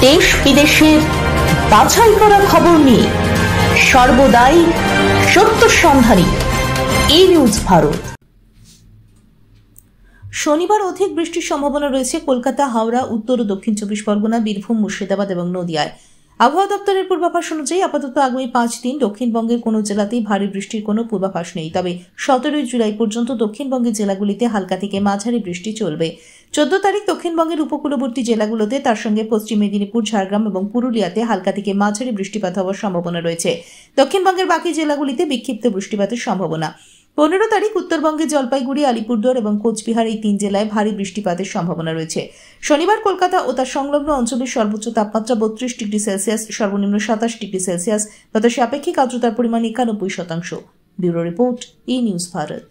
দেশ বিদেশের বাছাই করা খবর নিয়ে সর্বদাই সত্য সন্ধানী এই নিউজ ভারত। শনিবার অধিক বৃষ্টির সম্ভাবনা রয়েছে কলকাতা, হাওড়া, উত্তর ও দক্ষিণ 24 পরগনা, বীরভূম, মুর্শিদাবাদ এবং নদিয়ায়। আবহাওয়া দপ্তরের পূর্বাভাস অনুযায়ী আপাতত আগামী 5 দিন দক্ষিণবঙ্গের কোনো জেলাতেই ভারী বৃষ্টির কোনো পূর্বাভাস নেই। তবে 17 জুলাই পর্যন্ত দক্ষিণবঙ্গের জেলাগুলিতে হালকা থেকে মাঝারি বৃষ্টি চলবে। 14 তারিখ দক্ষিণবঙ্গের উপকূলবর্তী জেলাগুলোতে, তার সঙ্গে পশ্চিম মেদিনীপুর, ঝাড়গ্রাম এবং পুরুলিয়াতে হালকা থেকে মাঝারি বৃষ্টিপাত হওয়ার সম্ভাবনা রয়েছে। দক্ষিণবঙ্গের বাকি জেলাগুলিতে বিক্ষিপ্ত বৃষ্টিপাতের সম্ভাবনা। 15 তারিখ উত্তরবঙ্গে জলপাইগুড়ি, আলিপুরদুয়ার এবং কোচবিহার এই 3 জেলায় ভারী বৃষ্টিপাতের সম্ভাবনা রয়েছে। শনিবার কলকাতা ও তার সংলগ্ন অঞ্চলের সর্বোচ্চ তাপমাত্রা 32 ডিগ্রি সেলসিয়াস, সর্বনিম্ন 27 ডিগ্রি সেলসিয়াস, বাতাসে আপেক্ষিক আর্দ্রতার পরিমাণ 91%। ব্যুরো রিপোর্ট, ই নিউজ ভারত।